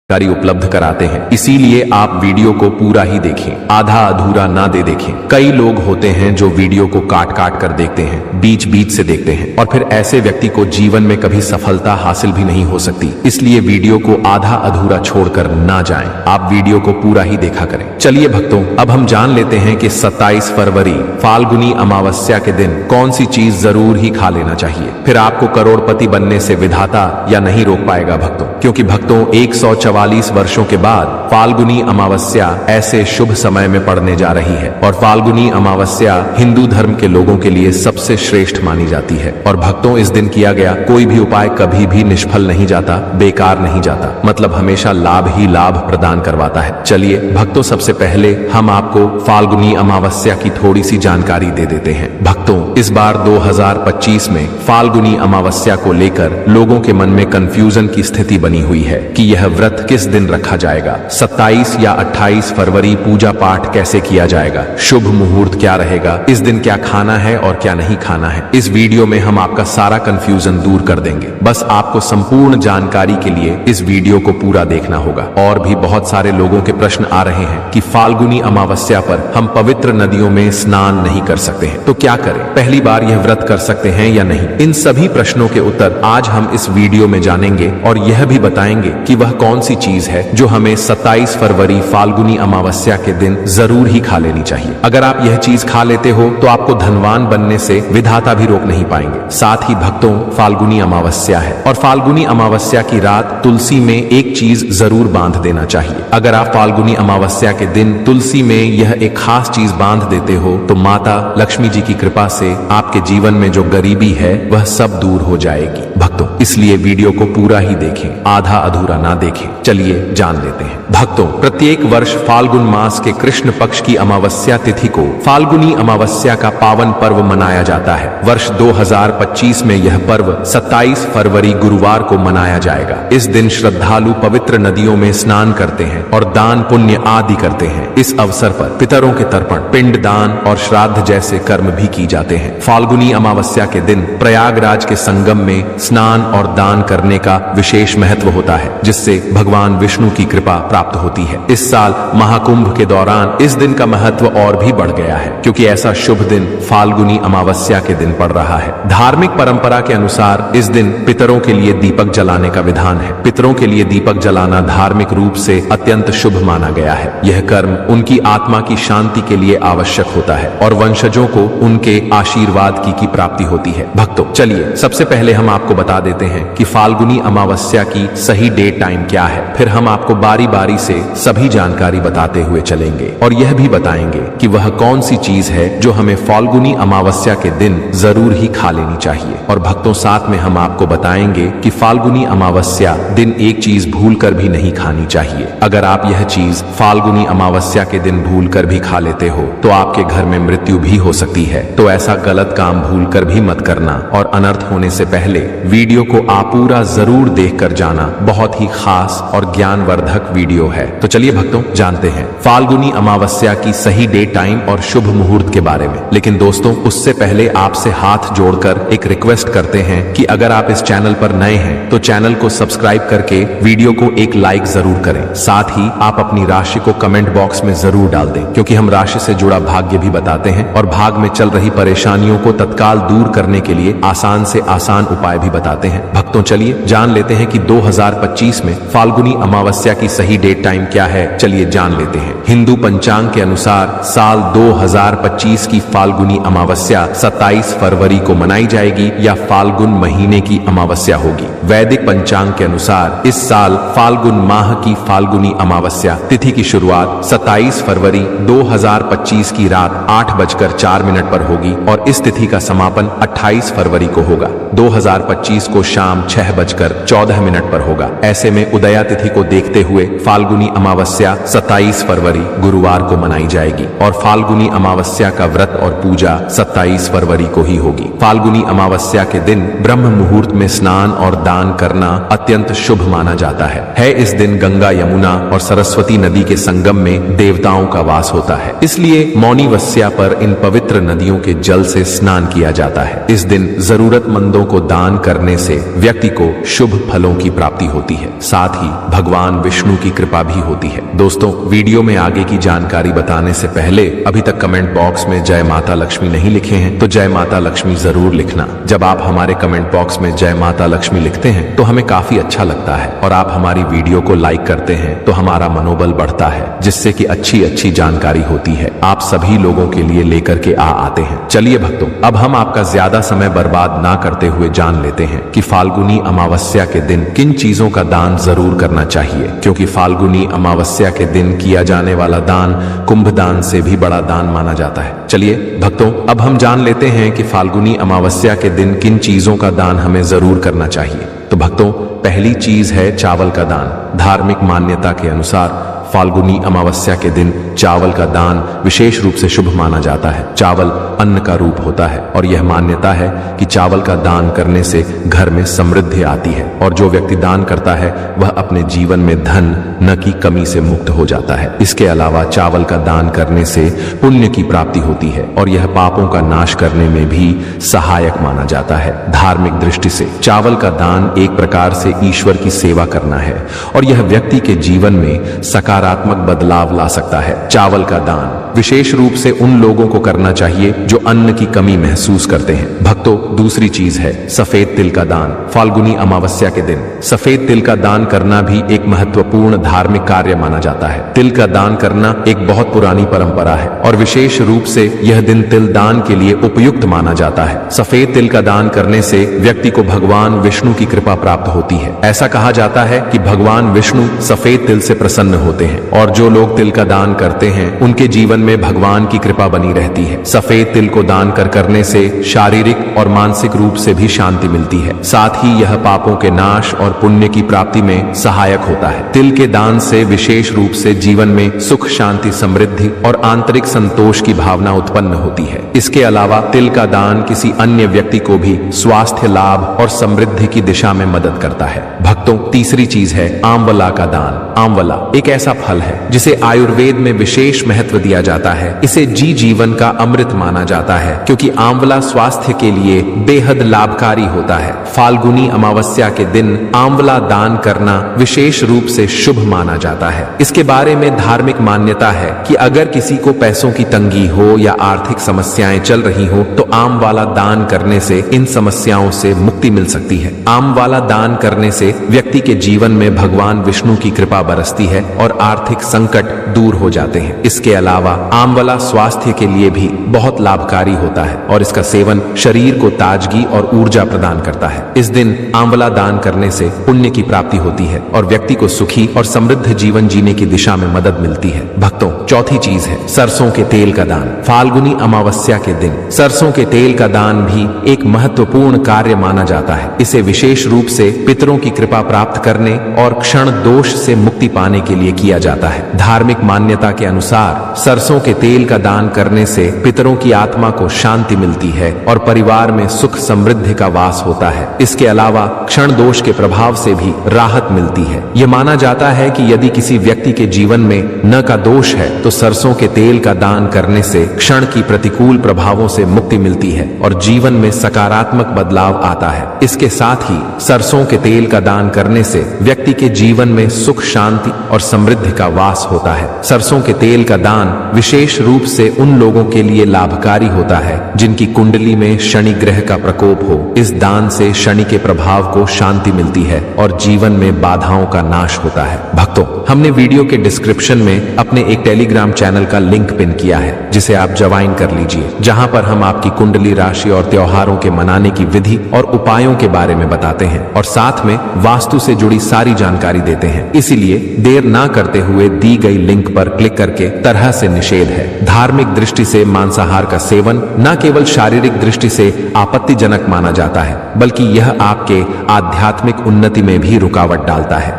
जानकारी उपलब्ध कराते हैं। इसीलिए आप वीडियो को पूरा ही देखें, आधा अधूरा ना दे देखें। कई लोग होते हैं जो वीडियो को काट काट कर देखते हैं, बीच बीच से देखते हैं, और फिर ऐसे व्यक्ति को जीवन में कभी सफलता हासिल भी नहीं हो सकती। इसलिए वीडियो को आधा अधूरा छोड़कर ना जाएं, आप वीडियो को पूरा ही देखा करें। चलिए भक्तों, अब हम जान लेते हैं कि 27 फरवरी फाल्गुनी अमावस्या के दिन कौन सी चीज जरूर ही खा लेना चाहिए। फिर आपको करोड़पति बनने से विधाता या नहीं रोक पाएगा भक्तों, क्योंकि भक्तों 144 वर्षों के बाद फाल्गुनी अमावस्या ऐसे शुभ समय में पड़ने जा रही है। और फाल्गुनी अमावस्या हिंदू धर्म के लोगों के लिए सबसे श्रेष्ठ मानी जाती है। और भक्तों, इस दिन किया गया कोई भी उपाय कभी भी निष्फल नहीं जाता, बेकार नहीं जाता, मतलब हमेशा लाभ ही लाभ प्रदान करवाता है। चलिए भक्तों, सबसे पहले हम आपको फाल्गुनी अमावस्या की थोड़ी सी जानकारी दे देते हैं। भक्तों, इस बार 2025 में फाल्गुनी अमावस्या को लेकर लोगों के मन में कंफ्यूजन की स्थिति बनी हुई है कि यह व्रत किस दिन रखा जाएगा, 27 या 28 फरवरी पूजा पाठ कैसे किया जाएगा, शुभ मुहूर्त क्या रहेगा, इस दिन क्या खाना है और क्या नहीं खाना है। इस वीडियो में हम आपका सारा कंफ्यूजन दूर कर देंगे। बस आपको संपूर्ण जानकारी के लिए इस वीडियो को पूरा देखना होगा। और भी बहुत सारे लोगों के प्रश्न आ रहे हैं कि फाल्गुनी अमावस्या पर हम पवित्र नदियों में स्नान नहीं कर सकते हैं, तो क्या करें, पहली बार यह व्रत कर सकते हैं या नहीं। इन सभी प्रश्नों के उत्तर आज हम इस वीडियो में जानेंगे और यह भी बताएंगे कि वह कौन सी चीज है जो हमें 27 फरवरी फाल्गुनी अमावस्या के दिन जरूर ही खा लेनी चाहिए। अगर आप यह चीज खा लेते हो तो आपको धनवान बनने से विधाता भी रोक नहीं पाएंगे। साथ ही भक्तों, फाल्गुनी अमावस्या है और फाल्गुनी अमावस्या की रात तुलसी में एक चीज जरूर बांध देना चाहिए। अगर आप फाल्गुनी अमावस्या के दिन तुलसी में यह एक खास चीज बांध देते हो तो माता लक्ष्मी जी की कृपा से आपके जीवन में जो गरीबी है वह सब दूर हो जाएगी। भक्तों, इसलिए वीडियो को पूरा ही देखें, आधा अधूरा ना देखें। चलिए जान लेते हैं। भक्तों, प्रत्येक वर्ष फाल्गुन मास के कृष्ण पक्ष की अमावस्या तिथि को फाल्गुनी अमावस्या का पावन पर्व मनाया जाता है। वर्ष 2025 में यह पर्व 27 फरवरी गुरुवार को मनाया जाएगा। इस दिन श्रद्धालु पवित्र नदियों में स्नान करते हैं और दान पुण्य आदि करते हैं। इस अवसर पर पितरों के तर्पण, पिंड दान और श्राद्ध जैसे कर्म भी की जाते हैं। फाल्गुनी अमावस्या के दिन प्रयागराज के संगम में स्नान और दान करने का विशेष महत्व होता है, जिससे भगवान विष्णु की कृपा प्राप्त होती है। इस साल महाकुंभ के दौरान इस दिन का महत्व और भी बढ़ गया है, क्योंकि ऐसा शुभ दिन फाल्गुनी अमावस्या के दिन पड़ रहा है। धार्मिक परंपरा के अनुसार इस दिन पितरों के लिए दीपक जलाने का विधान है। पितरों के लिए दीपक जलाना धार्मिक रूप से अत्यंत शुभ माना गया है। यह कर्म उनकी आत्मा की शांति के लिए आवश्यक होता है और वंशजों को उनके आशीर्वाद की प्राप्ति होती है। भक्तों, चलिए सबसे पहले हम आपको बता देते हैं कि फाल्गुनी अमावस्या की सही डेट टाइम क्या है। फिर हम आपको बारी बारी से सभी जानकारी बताते हुए चलेंगे और यह भी बताएंगे कि वह कौन सी चीज है जो हमें फाल्गुनी अमावस्या के दिन जरूर ही खा लेनी चाहिए। और भक्तों, साथ में हम आपको बताएंगे कि फाल्गुनी अमावस्या दिन एक चीज भूल कर भी नहीं खानी चाहिए। अगर आप यह चीज फाल्गुनी अमावस्या के दिन भूल कर भी खा लेते हो तो आपके घर में मृत्यु भी हो सकती है। तो ऐसा गलत काम भूल कर भी मत करना और अनर्थ होने से पहले वीडियो को आप पूरा जरूर देख कर जाना। बहुत ही खास और ज्ञानवर्धक वीडियो है। तो चलिए भक्तों, जानते हैं फाल्गुनी अमावस्या की सही डेट टाइम और शुभ मुहूर्त के बारे में। लेकिन दोस्तों, उससे पहले आपसे हाथ जोड़कर एक रिक्वेस्ट करते हैं कि अगर आप इस चैनल पर नए हैं तो चैनल को सब्सक्राइब करके वीडियो को एक लाइक जरूर करें। साथ ही आप अपनी राशि को कमेंट बॉक्स में जरूर डाल दें, क्योंकि हम राशि से जुड़ा भाग्य भी बताते हैं और भाग में चल रही परेशानियों को तत्काल दूर करने के लिए आसान से आसान उपाय भी बताते हैं। भक्तों, चलिए जान लेते हैं कि 2025 में फाल्गुनी अमावस्या की सही डेट टाइम क्या है। चलिए जान लेते हैं। हिंदू पंचांग के अनुसार साल 2025 की फाल्गुनी अमावस्या 27 फरवरी को मनाई जाएगी या फाल्गुन महीने की अमावस्या होगी। वैदिक पंचांग के अनुसार इस साल फाल्गुन माह की फाल्गुनी अमावस्या तिथि की शुरुआत 27 फरवरी 2025 की रात 8:04 पर होगी और इस तिथि का समापन 28 फरवरी को होगा। 2025 को शाम 6:14 पर होगा। ऐसे में उदया तिथि को देखते हुए फाल्गुनी अमावस्या 27 फरवरी गुरुवार को मनाई जाएगी और फाल्गुनी अमावस्या का व्रत और पूजा 27 फरवरी को ही होगी। फाल्गुनी अमावस्या के दिन ब्रह्म मुहूर्त में स्नान और दान करना अत्यंत शुभ माना जाता है। इस दिन गंगा, यमुना और सरस्वती नदी के संगम में देवताओं का वास होता है। इसलिए मौनीवस्या पर इन पवित्र नदियों के जल से स्नान किया जाता है। इस दिन जरूरतमंदों को दान करने करने से व्यक्ति को शुभ फलों की प्राप्ति होती है। साथ ही भगवान विष्णु की कृपा भी होती है। दोस्तों, वीडियो में आगे की जानकारी बताने से पहले अभी तक कमेंट बॉक्स में जय माता लक्ष्मी नहीं लिखे हैं तो जय माता लक्ष्मी जरूर लिखना। जब आप हमारे कमेंट बॉक्स में जय माता लक्ष्मी लिखते हैं तो हमें काफी अच्छा लगता है और आप हमारी वीडियो को लाइक करते हैं तो हमारा मनोबल बढ़ता है, जिससे कि अच्छी जानकारी होती है आप सभी लोगों के लिए लेकर के आते हैं। चलिए भक्तों, अब हम आपका ज्यादा समय बर्बाद ना करते हुए जान लेते हैं कि फाल्गुनी अमावस्या के दिन किन चीजों का दान जरूर करना चाहिए, क्योंकि फाल्गुनी अमावस्या के दिन किया जाने वाला दान कुंभ दान से भी बड़ा दान माना जाता है। चलिए भक्तों, अब हम जान लेते हैं कि फाल्गुनी अमावस्या के दिन किन चीजों का दान हमें जरूर करना चाहिए। तो भक्तों, पहली चीज है चावल का दान। धार्मिक मान्यता के अनुसार फाल्गुनी अमावस्या के दिन चावल का दान विशेष रूप से शुभ माना जाता है। चावल अन्न का रूप होता है और यह मान्यता है कि चावल का दान करने से घर में समृद्धि आती है और जो व्यक्ति दान करता है वह अपने जीवन में धन न की कमी से मुक्त हो जाता है। इसके अलावा चावल का दान करने से पुण्य की प्राप्ति होती है और यह पापों का नाश करने में भी सहायक माना जाता है। धार्मिक दृष्टि से चावल का दान एक प्रकार से ईश्वर की सेवा करना है और यह व्यक्ति के जीवन में सकारात्मक बदलाव ला सकता है। चावल का दान विशेष रूप से उन लोगों को करना चाहिए जो अन्न की कमी महसूस करते हैं। भक्तों, दूसरी चीज है सफेद तिल का दान। फाल्गुनी अमावस्या के दिन सफेद तिल का दान करना भी एक महत्वपूर्ण धार्मिक कार्य माना जाता है। तिल का दान करना एक बहुत पुरानी परंपरा है और विशेष रूप से यह दिन तिल दान के लिए उपयुक्त माना जाता है। सफेद तिल का दान करने से व्यक्ति को भगवान विष्णु की कृपा प्राप्त होती है। ऐसा कहा जाता है कि भगवान विष्णु सफेद तिल से प्रसन्न होते हैं और जो लोग तिल का दान करते हैं उनके जीवन में भगवान की कृपा बनी रहती है। सफेद तिल को दान करने से शारीरिक और मानसिक रूप से भी शांति मिलती है। साथ ही यह पापों के नाश और पुण्य की प्राप्ति में सहायक होता है। तिल के दान से विशेष रूप से जीवन में सुख, शांति, समृद्धि और आंतरिक संतोष की भावना उत्पन्न होती है। इसके अलावा तिल का दान किसी अन्य व्यक्ति को भी स्वास्थ्य लाभ और समृद्धि की दिशा में मदद करता है। भक्तों, तीसरी चीज है आंवला का दान। आंवला एक ऐसा फल है जिसे आयुर्वेद में विशेष महत्व दिया जाता है। इसे जीवन का अमृत माना जाता है क्योंकि आंवला स्वास्थ्य के लिए बेहद लाभकारी होता है। फाल्गुनी अमावस्या के दिन आंवला दान करना विशेष रूप से शुभ माना जाता है। इसके बारे में धार्मिक मान्यता है कि अगर किसी को पैसों की तंगी हो या आर्थिक समस्याएं चल रही हो तो आम वाला दान करने से इन समस्याओं से मुक्ति मिल सकती है। आम वाला दान करने से व्यक्ति के जीवन में भगवान विष्णु की कृपा बरसती है और आर्थिक संकट दूर हो जाते हैं। इसके अलावा आंवला स्वास्थ्य के लिए भी बहुत लाभकारी होता है और इसका सेवन शरीर को ताजगी और ऊर्जा प्रदान करता है। इस दिन आंवला दान करने से पुण्य की प्राप्ति होती है और व्यक्ति को सुखी और समृद्ध जीवन जीने की दिशा में मदद मिलती है। भक्तों, चौथी चीज है सरसों के तेल का दान। फाल्गुनी अमावस्या के दिन सरसों के तेल का दान भी एक महत्वपूर्ण कार्य माना जाता है। इसे विशेष रूप से पितरों की कृपा प्राप्त करने और क्षण दोष से मुक्ति पाने के लिए किया जाता है। धार्मिक मान्यता के अनुसार सरसों के तेल का दान करने से पितरों की आत्मा को शांति मिलती है और परिवार में सुख समृद्धि का वास होता है। इसके अलावा क्षण दोष के प्रभाव से भी राहत मिलती है। यह माना जाता है कि यदि किसी व्यक्ति के जीवन में न का दोष है तो सरसों के तेल का दान करने से क्षण की प्रतिकूल प्रभावों से मुक्ति मिलती है और जीवन में सकारात्मक बदलाव आता है। इसके साथ ही सरसों के तेल का दान करने से व्यक्ति के जीवन में सुख, शांति और समृद्धि का वास होता है। सरसों के तेल का दान विशेष रूप से उन लोगों के लिए लाभकारी होता है जिनकी कुंडली में शनि ग्रह का प्रकोप हो। इस दान से शनि के प्रभाव को शांति मिलती है और जीवन में बाधाओं का नाश होता है। भक्तों, हमने वीडियो के डिस्क्रिप्शन में अपने एक टेलीग्राम चैनल का लिंक पिन किया है जिसे आप ज्वाइन कर लीजिए, जहां पर हम आपकी कुंडली राशि और त्योहारों के मनाने की विधि और उपायों के बारे में बताते हैं और साथ में वास्तु से जुड़ी सारी जानकारी देते हैं। इसीलिए देर ना करते हुए दी गई लिंक पर क्लिक करके तरह से निषेध है। धार्मिक दृष्टि से मांसाहार का सेवन न केवल शारीरिक दृष्टि से आपत्तिजनक माना जाता है बल्कि यह आपके आध्यात्मिक उन्नति में भी रुकावट डालता है।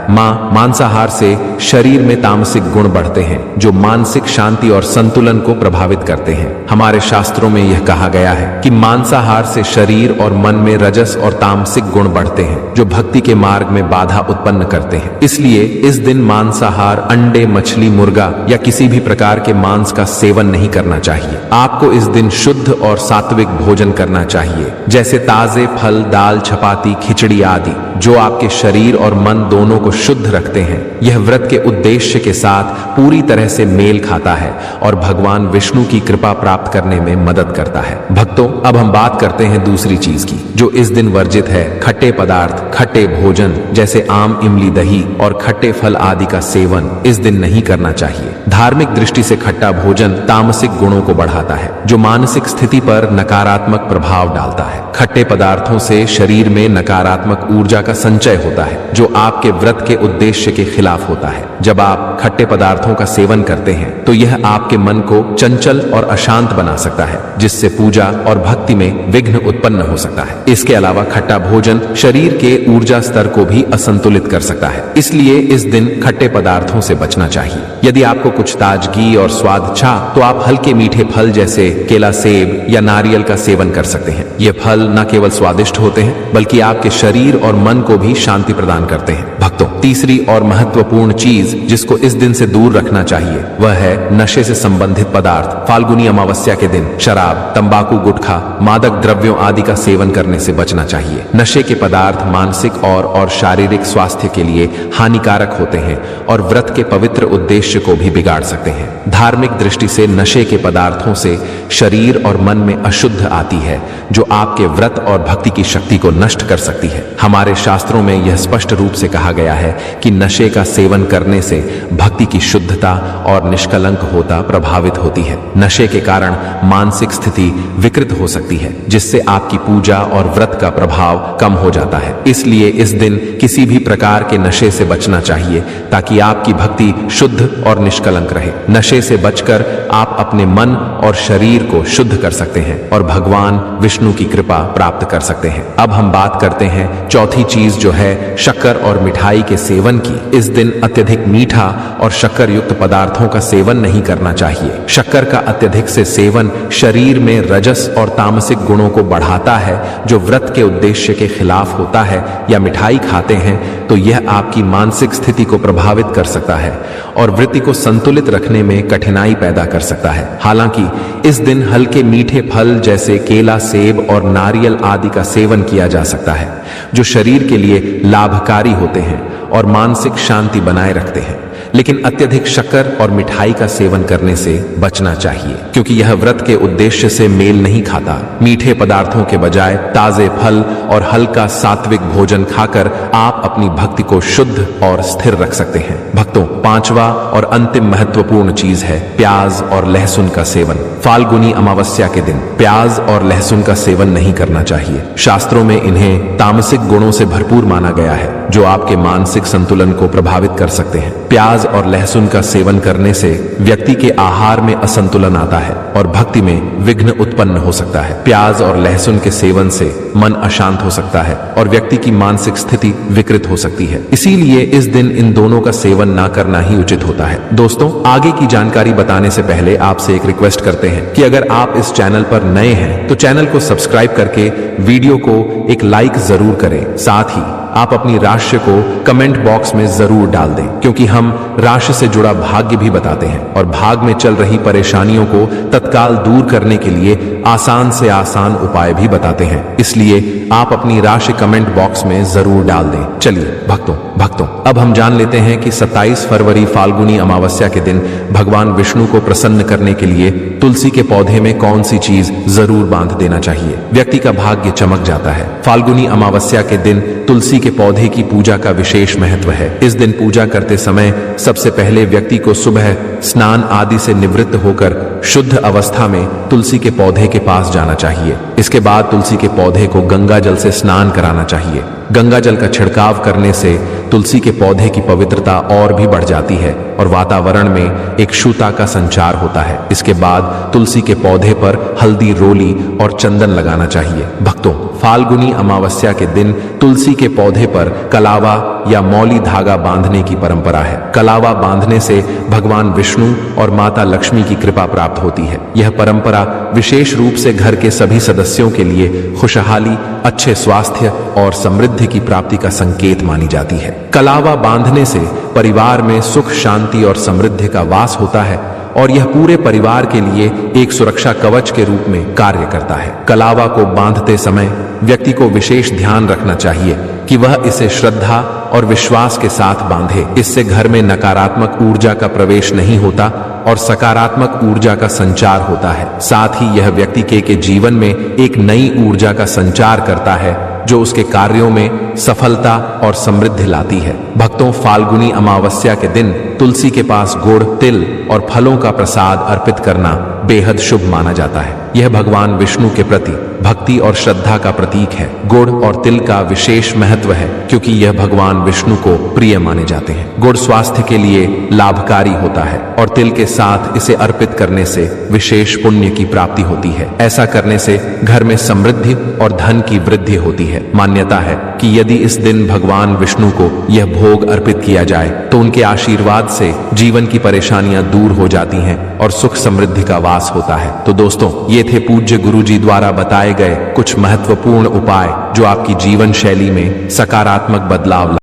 मांसाहार से शरीर में तामसिक गुण बढ़ते हैं जो मानसिक शांति और संतुलन को प्रभावित करते हैं। हमारे शास्त्रों में यह कहा गया है कि मांसाहार से शरीर और मन में रजस और तामसिक गुण बढ़ते हैं जो भक्ति के मार्ग में बाधा उत्पन्न करते हैं। इसलिए इस दिन मांसाहार, अंडे, मछली, मुर्गा या किसी भी प्रकार के मांस का सेवन सेवन नहीं करना चाहिए। आपको इस दिन शुद्ध और सात्विक भोजन करना चाहिए, जैसे ताजे फल, दाल, चपाती, खिचड़ी आदि, जो आपके शरीर और मन दोनों को शुद्ध रखते हैं। यह व्रत के उद्देश्य के साथ पूरी तरह से मेल खाता है और भगवान विष्णु की कृपा प्राप्त करने में मदद करता है। भक्तों, अब हम बात करते हैं दूसरी चीज की, जो इस दिन वर्जित है। खट्टे पदार्थ, खट्टे भोजन जैसे आम, इमली, दही और खट्टे फल आदि का सेवन इस दिन नहीं करना चाहिए। धार्मिक दृष्टि से खट्टा भोजन तामसिक गुणों को बढ़ाता है, जो मानसिक स्थिति पर नकारात्मक प्रभाव डालता है। खट्टे पदार्थों से शरीर में नकारात्मक ऊर्जा का संचय होता है, जो आपके व्रत के उद्देश्य के खिलाफ होता है। जब आप खट्टे पदार्थों का सेवन करते हैं तो यह आपके मन को चंचल और अशांत बना सकता है, जिससे पूजा और भक्ति में विघ्न उत्पन्न हो सकता है। इसके अलावा खट्टा भोजन शरीर के ऊर्जा स्तर को भी असंतुलित कर सकता है, इसलिए इस दिन खट्टे पदार्थों से बचना चाहिए। यदि आपको कुछ ताजगी और स्वाद चाह तो आप हल्के मीठे फल जैसे केला, सेब या नारियल का सेवन कर सकते हैं। ये फल न केवल स्वादिष्ट होते हैं बल्कि आपके शरीर और मन को भी शांति प्रदान करते हैं। भक्तों, तीसरी और महत्वपूर्ण चीज जिसको इस दिन से दूर रखना चाहिए वह है नशे से संबंधित पदार्थ। फाल्गुनी अमावस्या के दिन शराब, तंबाकू, गुटखा, मादक द्रव्यों आदि का सेवन करने से बचना चाहिए। नशे के पदार्थ मानसिक और शारीरिक स्वास्थ्य के लिए हानिकारक होते हैं और व्रत के पवित्र उद्देश्य को भी बिगाड़ सकते हैं। धार्मिक दृष्टि से नशे के पदार्थों से शरीर और मन में अशुद्ध आती है, जो आपके व्रत और भक्ति की शक्ति को नष्ट कर सकती है। हमारे शास्त्रों में यह स्पष्ट रूप से कहा गया है कि नशे का सेवन करने से भक्ति की शुद्धता और निष्कलंक होता प्रभावित होती है। नशे के कारण मानसिक स्थिति विकृत हो सकती है, जिससे आपकी पूजा और व्रत का प्रभाव कम हो जाता है। इसलिए इस दिन किसी भी प्रकार के नशे से बचना चाहिए ताकि आपकी भक्ति शुद्ध और निष्कलंक रहे। नशे से बचकर आप अपने मन और शरीर को शुद्ध कर सकते हैं और भगवान विष्णु की कृपा प्राप्त कर सकते हैं। अब हम बात करते हैं चौथी चीज, जो है शक्कर और मिठाई के सेवन की। इस दिन अत्यधिक मीठा और शक्कर युक्त पदार्थों का सेवन नहीं करना चाहिए। शक्कर का अत्यधिक से सेवन शरीर में रजस और तामसिक गुणों को बढ़ाता है, जो व्रत के उद्देश्य के खिलाफ होता है। या मिठाई खाते हैं तो यह आपकी मानसिक स्थिति को प्रभावित कर सकता है और वृत्ति को संतुलित रखने में कठिनाई पैदा कर सकता है। हालांकि इस दिन हल्के मीठे फल जैसे केला, सेब और नारियल आदि का सेवन किया जा सकता है, जो शरीर के लिए लाभकारी होते हैं और मानसिक शांति बनाए रखते हैं। लेकिन अत्यधिक शक्कर और मिठाई का सेवन करने से बचना चाहिए, क्योंकि यह व्रत के उद्देश्य से मेल नहीं खाता। मीठे पदार्थों के बजाय ताजे फल और हल्का सात्विक भोजन खाकर आप अपनी भक्ति को शुद्ध और स्थिर रख सकते हैं। भक्तों, पांचवा और अंतिम महत्वपूर्ण चीज है प्याज और लहसुन का सेवन। फाल्गुनी अमावस्या के दिन प्याज और लहसुन का सेवन नहीं करना चाहिए। शास्त्रों में इन्हें तामसिक गुणों से भरपूर माना गया है, जो आपके मानसिक संतुलन को प्रभावित कर सकते हैं। प्याज और लहसुन का सेवन करने से व्यक्ति के आहार में असंतुलन आता है और भक्ति में विघ्न उत्पन्न हो सकता है। प्याज और लहसुन के सेवन से मन अशांत हो सकता है और व्यक्ति की मानसिक स्थिति विकृत हो सकती है। इसीलिए इस दिन इन दोनों का सेवन ना करना ही उचित होता है। दोस्तों, आगे की जानकारी बताने से पहले आपसे एक रिक्वेस्ट करते हैं कि अगर आप इस चैनल पर नए हैं तो चैनल को सब्सक्राइब करके वीडियो को एक लाइक जरूर करें। साथ ही आप अपनी राशि को कमेंट बॉक्स में जरूर डाल दें, क्योंकि हम राशि से जुड़ा भाग्य भी बताते हैं और भाग में चल रही परेशानियों को तत्काल दूर करने के लिए आसान से आसान उपाय भी बताते हैं। इसलिए आप अपनी राशि कमेंट बॉक्स में जरूर डाल दें। चलिए भक्तों अब हम जान लेते हैं कि 27 फरवरी फाल्गुनी अमावस्या के दिन भगवान विष्णु को प्रसन्न करने के लिए तुलसी के पौधे में कौन सी चीज जरूर बांध देना चाहिए। व्यक्ति का भाग्य चमक जाता है। फाल्गुनी अमावस्या के दिन तुलसी के पौधे की पूजा का विशेष महत्व है। इस दिन पूजा करते समय सबसे पहले व्यक्ति को सुबह स्नान आदि से निवृत्त होकर शुद्ध अवस्था में तुलसी के पौधे के पास जाना चाहिए। इसके बाद तुलसी के पौधे को गंगा जल से स्नान कराना चाहिए। गंगा जल का छिड़काव करने से तुलसी के पौधे की पवित्रता और भी बढ़ जाती है और वातावरण में एक शुद्धता का संचार होता है। इसके बाद तुलसी के पौधे पर हल्दी, रोली और चंदन लगाना चाहिए। भक्तों, फाल्गुनी अमावस्या के दिन तुलसी के पौधे पर कलावा या मौली धागा बांधने की परंपरा है। कलावा बांधने से भगवान विष्णु और माता लक्ष्मी की कृपा प्राप्त होती है। यह परंपरा विशेष रूप से घर के सभी सदस्यों के लिए खुशहाली, अच्छे स्वास्थ्य और समृद्धि की प्राप्ति का संकेत मानी जाती है। कलावा बांधने से परिवार में सुख, शांति और समृद्धि का वास होता है और यह पूरे परिवार के लिए एक सुरक्षा कवच के रूप में कार्य करता है। कलावा को बांधते समय व्यक्ति को विशेष ध्यान रखना चाहिए कि वह इसे श्रद्धा और विश्वास के साथ बांधे। इससे घर में नकारात्मक ऊर्जा का प्रवेश नहीं होता और सकारात्मक ऊर्जा का संचार होता है। साथ ही यह व्यक्ति के जीवन में एक नई ऊर्जा का संचार करता है जो उसके कार्यों में सफलता और समृद्धि लाती है। भक्तों, फाल्गुनी अमावस्या के दिन तुलसी के पास गुड़, तिल और फलों का प्रसाद अर्पित करना बेहद शुभ माना जाता है। यह भगवान विष्णु के प्रति भक्ति और श्रद्धा का प्रतीक है। गुड़ और तिल का विशेष महत्व है क्योंकि यह भगवान विष्णु को प्रिय माने जाते हैं। गुड़ स्वास्थ्य के लिए लाभकारी होता है और तिल के साथ इसे अर्पित करने से विशेष पुण्य की प्राप्ति होती है। ऐसा करने से घर में समृद्धि और धन की वृद्धि होती है। मान्यता है कि यदि इस दिन भगवान विष्णु को यह भोग अर्पित किया जाए तो उनके आशीर्वाद से जीवन की परेशानियां दूर हो जाती हैं और सुख समृद्धि का वास होता है। तो दोस्तों, ये थे पूज्य गुरु जी द्वारा बताए गए कुछ महत्वपूर्ण उपाय जो आपकी जीवन शैली में सकारात्मक बदलाव